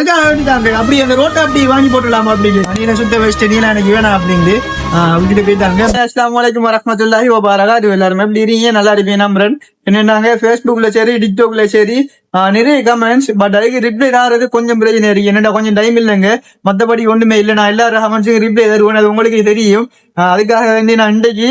அப்படி அந்த ரோட்டை அப்படி வாங்கி போட்டுடலாமா அப்படின்னு நீல சுத்த வச்சுட்டு நீல எனக்கு வேணாம் அப்படின்னு விட்டுட்டு போயிட்டாங்க. அஸ்ஸலாமு அலைக்கும் வரஹ்மத்துல்லாஹி வபரகாத்துஹு. எல்லாரும் எப்படி இருக்கீங்க? நல்லா இருப்பீங்க நம்புறேன். என்னன்னாங்க ஃபேஸ்புக்ல சரி டிக்டாக்ல சரி நிறைய கமெண்ட்ஸ், பட் அதுக்கு ரிப்ளை ஆகிறது கொஞ்சம் பிரச்சனை இருக்கு. என்னடா கொஞ்சம் டைம் இல்லைங்க, மற்றபடி ஒண்ணுமே இல்லை. நான் எல்லாரும் கமெண்ட்ஸுக்கு ரிப்ளை தருவேன், அது உங்களுக்கு தெரியும். அதுக்காக வேண்டி நான் இன்றைக்கு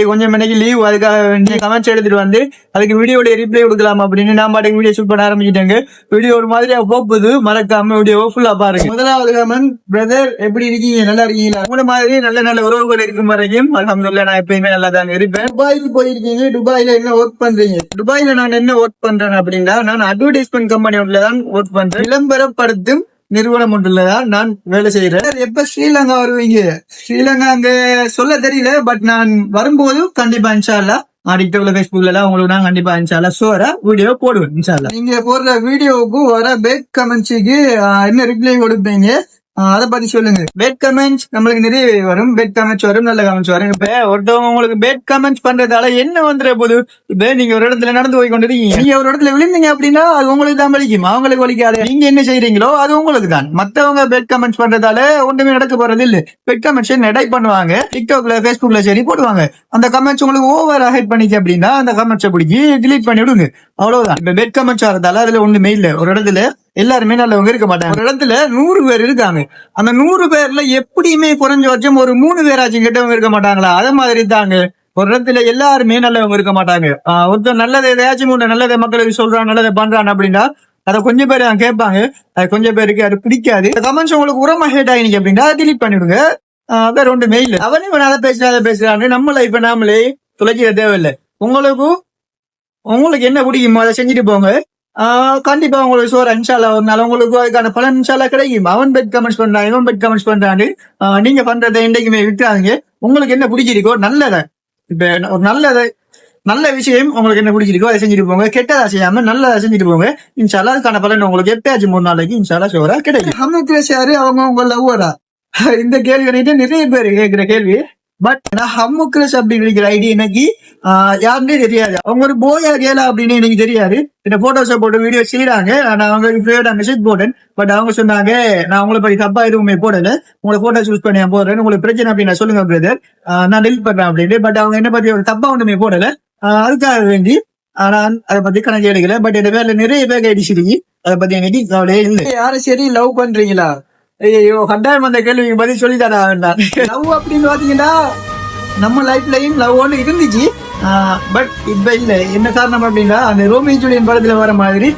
கொஞ்சம் எனக்கு லீவ், அதுக்காக வேண்டிய கமெண்ட்ஸ் எடுத்துட்டு வந்து அதுக்கு வீடியோட ரிப்ளை கொடுக்கலாம் அப்படின்னு நான் பாட்டுக்கு வீடியோ ஷூட் பண்ண ஆரம்பிச்சிட்டேங்க. வீடியோ ஒரு மாதிரியா போகுது, மறக்காம வீடியோ ஃபுல்லா பாருங்க. முதலாவது கமெண்ட், பிரதர் எப்படி இருக்கீங்க? நல்லா இருக்கீங்களா? உங்கள மாதிரி நல்ல நல்ல உறவுகள் இருக்கும் வரைக்கும் அல்ஹம்துலில்லாஹ் நான் எப்பயுமே நல்லா தான் இருப்பேன். துபாய்க்கு போயிருக்கீங்க, துபாயில என்ன ஒர்க் பண்றீங்க? துபாயில நான் என்ன ஒர்க் பண்றேன் அப்படின்னா, நான் அட்வர்டைஸ்மெண்ட் கம்பெனி ஒன்றுல தான் ஒர்க் பண்றேன். விளம்பரப்படுத்தும் நிறுவனம் ஒன்றுலதான் நான் வேலை செய்யறேன். எப்ப ஸ்ரீலங்கா வருவீங்க? ஸ்ரீலங்கா அங்க சொல்ல தெரியல, பட் நான் வரும்போது கண்டிப்பா இன்ஷா அல்லாஹ் டிக்டாக்ல ஃபேஸ்புக்ல எல்லாம் உங்களுக்கு நான் கண்டிப்பா இன்ஷா அல்லாஹ் ஷோரா வீடியோ போடுவேன் இன்ஷா அல்லாஹ். நீங்க போடுற வீடியோவுக்கு வர பேக் கமெண்ட்ஸுக்கு என்ன ரிப்ளை கொடுப்பீங்க? அதை பத்தி சொல்லுங்க. பேட் கமெண்ட்ஸ் நம்மளுக்கு நிறைய வரும், பேட் கமெண்ட்ஸ் வரும், நல்ல கமெண்ட்ஸ் வரும். இப்ப ஒருத்தவங்க உங்களுக்கு பேட் கமெண்ட்ஸ் பண்றதால என்ன வந்துற போது? இப்ப நீங்க ஒரு இடத்துல நடந்து போய் கொண்டு இருக்கீங்க, நீங்க ஒரு இடத்துல விழுந்தீங்க அப்படின்னா அது உங்களுக்கு தான் வலிக்கும், அவங்களுக்கு வலிக்காது. நீங்க என்ன செய்யறீங்களோ அது உங்களுக்கு தான். மத்தவங்க பேட் கமெண்ட்ஸ் பண்றதால ஒன்றுமே நடக்க போறது இல்ல. பேட் கமெண்ட்ஸ் டைப் பண்ணுவாங்க, டிக்டாக்ல ஃபேஸ்புக்ல சரி போடுவாங்க. அந்த கமெண்ட்ஸ் உங்களுக்கு ஓவர் ஹைட் பண்ணிச்சு அப்படின்னா அந்த கமெண்ட்ஸை பிடிச்சி டிலீட் பண்ணி விடுங்க, அவ்வளவுதான். இப்ப பேட் கமெண்ட்ஸ் வரதால அதுல ஒண்ணுமே இல்ல. ஒரு இடத்துல எல்லாருமே நல்லவங்க இருக்க மாட்டாங்க. ஒரு இடத்துல 100 பேர் இருக்காங்க, அந்த 100 பேர்ல எப்படியுமே குறைஞ்சபட்சம் ஒரு 3 பேராச்சும் கெட்டவங்க இருக்க மாட்டாங்களா? அதே மாதிரி தாங்க ஒரு இடத்துல எல்லாருமே நல்லவங்க இருக்க மாட்டாங்க. ஒருத்தர் நல்லதை எதையாச்சும் நல்லதை மக்களுக்கு சொல்றான், நல்லதை பண்றான் அப்படின்னா அதை கொஞ்சம் பேர் கேட்பாங்க, அது கொஞ்சம் பேருக்கு அது பிடிக்காது. கமெண்ட்ஸ் உங்களுக்கு உரமா ஹேட் ஆயிடுச்சு அப்படின்னா டிலீட் பண்ணிவிடுங்க, வேற ஒன்றுமே இல்லை. அவனே அதை பேசுறான்னு நம்ம லைஃப் நாமளே துளைக்கிற தேவையில்லை. உங்களுக்கு என்ன பிடிக்குமோ அதை செஞ்சுட்டு போங்க, கண்டிப்பா உங்களுக்கு சோற இன்ஷா அல்லாஹ் ஒரு நாள் உங்களுக்கு அதுக்கான பலன் இன்ஷா அல்லாஹ் கிடைக்கும். அவன் பெட் கமெண்ட்ஸ் பண்றான், இவன் பெட் கமெண்ட்ஸ் பண்றான்னு நீங்க பண்றதை என்றைக்குமே விட்டுறாதீங்க. உங்களுக்கு என்ன பிடிச்சிருக்கோ நல்லதை, இப்ப ஒரு நல்ல விஷயம் உங்களுக்கு என்ன பிடிச்சிருக்கோ அதை செஞ்சுட்டு போங்க, கெட்டதா செய்யாம நல்லதா செஞ்சுட்டு போங்க. இன்ஷா அல்லாஹ் அதுக்கான பலன் உங்களுக்கு எப்பயாச்சும் 3 நாளைக்கு இன்ஷா அல்லாஹ் சோறா கிடைக்கும். ஹம்முக்ரேஷ் யாரு? அவங்க உங்க லவ்வரா? இந்த கேள்வி வந்துட்டு நிறைய பேர் கேட்கிற கேள்வி. பட் நான் ஹம்முக்ரேஷ் அப்படின்னு இருக்கிற ஐடி எனக்கு யாருன்னே தெரியாது. அவங்க ஒரு போயா கேலா அப்படின்னு எனக்கு தெரியாது. இந்த போட்டோஸை போட்டு வீடியோ செய்யறாங்க, நான் அவங்களுக்கு மெசேஜ் போட்டேன். பட் அவங்க சொன்னாங்க நான் உங்களை பத்தி தப்பா எதுவுமே போடல, உங்களை போட்டோ சூஸ் பண்ணி போடுறேன், உங்களுக்கு பிரச்சனை அப்படின்னு சொல்லுங்க பிரதர், நான் டெலிட் பண்றேன் அப்படின்ட்டு. பட் அவங்க என்ன பத்தி ஒரு தப்பா ஒன்றுமே போடல, அதுக்காக வேண்டி நான் அதை பத்தி கணக்கு எடுக்கல. பட் இந்த பேர்ல நிறைய பேர் அடிச்சிருக்கீங்க, அதை பத்தி எனக்கு கவலையே இல்லை. யாரும் சரி லவ் பண்றீங்களா? ஐயோ கட்டாயம் அந்த கேள்விக்கு பதில் சொல்லித்தாரா வேண்டாம். லவ் அப்படின்னு பாத்தீங்கன்னா நம்ம லைஃப்லயும் லவ் ஒன்று இருந்துச்சு, பட் இப்ப இல்ல. என்ன காரணம் அப்படின்னா அந்த ரோமியோ ஜூலியட் படத்துல வர மாதிரி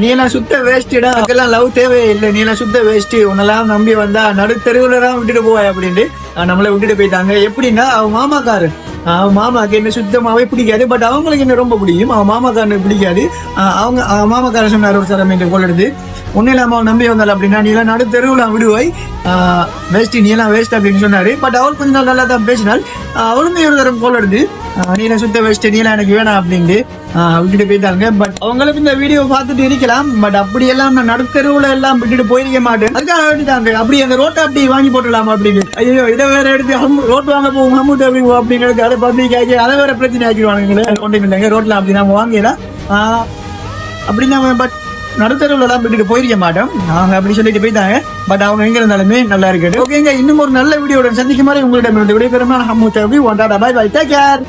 நீ எல்லாம் சுத்த வேஸ்டா, அதுக்கெல்லாம் லவ் தேவையே இல்லை, நீ எல்லாம் சுத்த வேஸ்ட், உன்னெல்லாம் நம்பி வந்தா நடுத்தெருவுல தான் விட்டுட்டு போவாய் அப்படின்ட்டு நம்மளை விட்டுட்டு போயிட்டாங்க. எப்படின்னா அவன் மாமாக்கு என்ன சுத்தமாவே பிடிக்காது, பட் அவங்களுக்கு என்ன ரொம்ப பிடிக்கும். அவன் மாமாக்காரனுக்கு பிடிக்காது. அவங்க மாமாக்காரன் சொன்னார் ஒரு தரம் என்று போல் எடுத்து, ஒன்னும் இல்லாம அவன் நம்பி வந்தாள் அப்படின்னா நீ எல்லாம் நடு தெருவுலாம் விடுவாய், வேஸ்ட், நீ எல்லாம் வேஸ்ட் அப்படின்னு சொன்னாரு. பட் அவள் கொஞ்ச நாள் நல்லா தான் பேசினாள். அவளுமே ஒரு தரம் போல் எடுத்து நீ எல்லாம் சுத்த வேஸ்ட், நீ எல்லாம் எனக்கு வேணாம் அப்படின்ட்டு விட்டுட்டு போயிட்டாங்க. பட் அவங்களுக்கு இந்த வீடியோ பார்த்துட்டு இருக்கலாம், பட் அப்படியெல்லாம் நான் நடுத்தெருவுல எல்லாம் விட்டுட்டு போயிருக்க மாட்டேன். அதுக்காக வேண்டிட்டாங்க அப்படி அந்த ரோட்டை அப்படி வாங்கி போட்டுடலாம் அப்படின்னு. ஐயோ இதை வேற எடுத்து ரோட் வாங்க போவோம் ஹம்மூட் அப்படின்னு அதை பப்ளிக் ஆக்கி அதை வேற பிரச்சனை ஆக்கிடுவானுங்களே. ஒன்றும் இல்லைங்க, ரோட்ல அப்படி நாம வாங்கிடலாம் அப்படின்னா, பட் நடுத்தருவுல எல்லாம் விட்டுட்டு போயிருக்க மாட்டோம் நாங்க அப்படி சொல்லிட்டு போயிட்டாங்க. பட் அவங்க எங்க இருந்தாலுமே நல்லா இருக்குது. ஓகேங்க, இன்னும் ஒரு நல்ல வீடியோட சந்திக்கும் மாதிரி உங்களிடம் விடைபெறும். ஹம்மூட். Bye bye, take care.